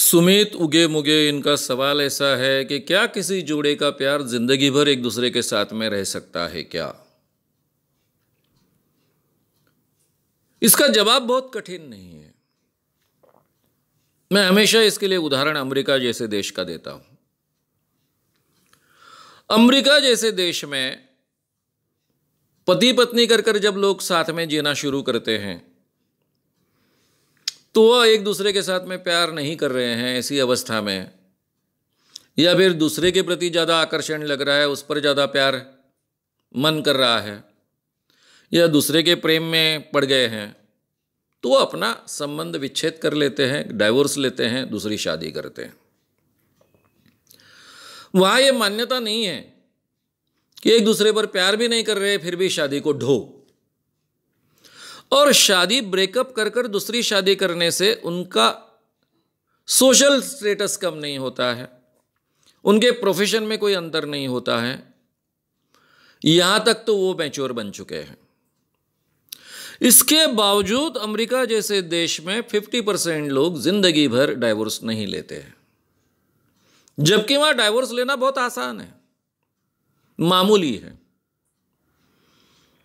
सुमित उगे मुगे इनका सवाल ऐसा है कि क्या किसी जोड़े का प्यार जिंदगी भर एक दूसरे के साथ में रह सकता है क्या? इसका जवाब बहुत कठिन नहीं है। मैं हमेशा इसके लिए उदाहरण अमेरिका जैसे देश का देता हूं। अमेरिका जैसे देश में पति पत्नी कर जब लोग साथ में जीना शुरू करते हैं तो वह एक दूसरे के साथ में प्यार नहीं कर रहे हैं ऐसी अवस्था में, या फिर दूसरे के प्रति ज़्यादा आकर्षण लग रहा है, उस पर ज़्यादा प्यार मन कर रहा है, या दूसरे के प्रेम में पड़ गए हैं, तो वो अपना संबंध विच्छेद कर लेते हैं, डाइवोर्स लेते हैं, दूसरी शादी करते हैं। वहाँ ये मान्यता नहीं है कि एक दूसरे पर प्यार भी नहीं कर रहे फिर भी शादी को ढो, और शादी ब्रेकअप कर दूसरी शादी करने से उनका सोशल स्टेटस कम नहीं होता है, उनके प्रोफेशन में कोई अंतर नहीं होता है, यहां तक तो वो मैच्योर बन चुके हैं। इसके बावजूद अमेरिका जैसे देश में 50% लोग जिंदगी भर डाइवोर्स नहीं लेते हैं, जबकि वहां डाइवोर्स लेना बहुत आसान है, मामूली है,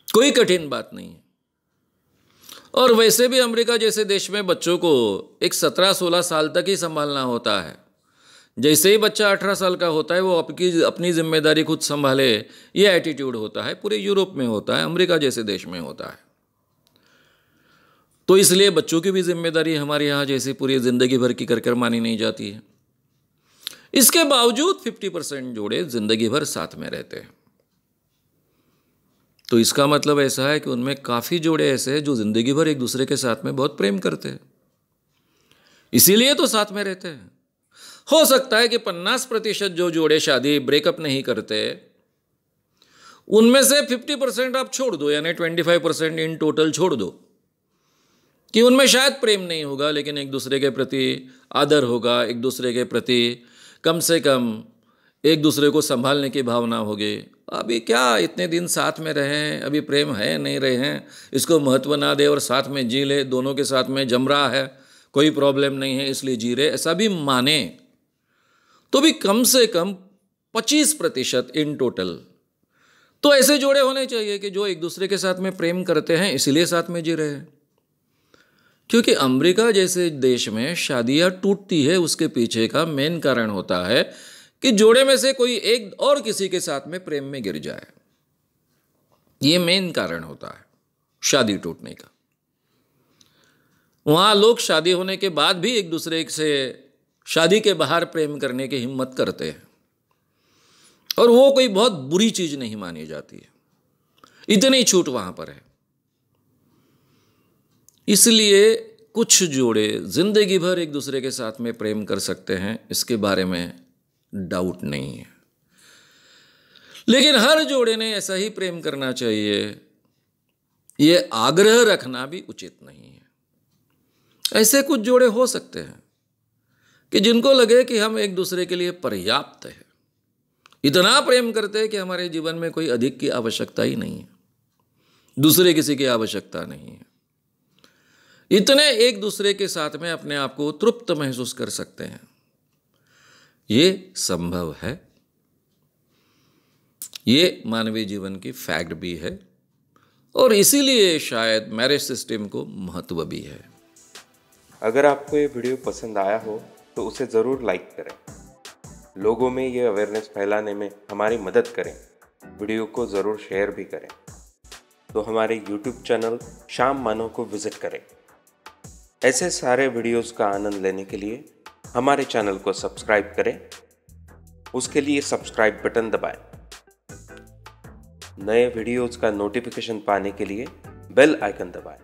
कोई कठिन बात नहीं है। और वैसे भी अमेरिका जैसे देश में बच्चों को एक 17-16 साल तक ही संभालना होता है। जैसे ही बच्चा 18 साल का होता है वो अपनी जिम्मेदारी खुद संभाले, ये एटीट्यूड होता है। पूरे यूरोप में होता है, अमेरिका जैसे देश में होता है। तो इसलिए बच्चों की भी जिम्मेदारी हमारे यहाँ जैसे पूरी ज़िंदगी भर की कर मानी नहीं जाती है। इसके बावजूद 50% जोड़े जिंदगी भर साथ में रहते हैं। तो इसका मतलब ऐसा है कि उनमें काफ़ी जोड़े ऐसे हैं जो ज़िंदगी भर एक दूसरे के साथ में बहुत प्रेम करते हैं, इसीलिए तो साथ में रहते हैं। हो सकता है कि 50% जो जोड़े शादी ब्रेकअप नहीं करते, उनमें से 50% आप छोड़ दो, यानी 25% इन टोटल छोड़ दो, कि उनमें शायद प्रेम नहीं होगा लेकिन एक दूसरे के प्रति आदर होगा, एक दूसरे के प्रति कम से कम एक दूसरे को संभालने की भावना होगी। अभी क्या इतने दिन साथ में रहे हैं, अभी प्रेम है नहीं रहे हैं, इसको महत्व ना दे और साथ में जी ले, दोनों के साथ में जम रहा है, कोई प्रॉब्लम नहीं है इसलिए जी रहे, ऐसा भी माने तो भी कम से कम 25% इन टोटल तो ऐसे जोड़े होने चाहिए कि जो एक दूसरे के साथ में प्रेम करते हैं इसलिए साथ में जी रहे हैं। क्योंकि अमेरिका जैसे देश में शादियां टूटती है, उसके पीछे का मेन कारण होता है कि जोड़े में से कोई एक और किसी के साथ में प्रेम में गिर जाए। ये मेन कारण होता है शादी टूटने का। वहां लोग शादी होने के बाद भी एक दूसरे से शादी के बाहर प्रेम करने की हिम्मत करते हैं, और वो कोई बहुत बुरी चीज नहीं मानी जाती है, इतनी छूट वहां पर है। इसलिए कुछ जोड़े जिंदगी भर एक दूसरे के साथ में प्रेम कर सकते हैं, इसके बारे में डाउट नहीं है। लेकिन हर जोड़े ने ऐसा ही प्रेम करना चाहिए, ये आग्रह रखना भी उचित नहीं है। ऐसे कुछ जोड़े हो सकते हैं कि जिनको लगे कि हम एक दूसरे के लिए पर्याप्त है, इतना प्रेम करते हैं कि हमारे जीवन में कोई अधिक की आवश्यकता ही नहीं है, दूसरे किसी की आवश्यकता नहीं है, इतने एक दूसरे के साथ में अपने आप को तृप्त महसूस कर सकते हैं। ये संभव है, ये मानवीय जीवन की फैक्ट भी है, और इसीलिए शायद मैरिज सिस्टम को महत्व भी है। अगर आपको ये वीडियो पसंद आया हो तो उसे ज़रूर लाइक करें, लोगों में ये अवेयरनेस फैलाने में हमारी मदद करें, वीडियो को ज़रूर शेयर भी करें। तो हमारे YouTube चैनल शाम मानो को विज़िट करें। ऐसे सारे वीडियोस का आनंद लेने के लिए हमारे चैनल को सब्सक्राइब करें, उसके लिए सब्सक्राइब बटन दबाएं। नए वीडियोस का नोटिफिकेशन पाने के लिए बेल आइकन दबाएं।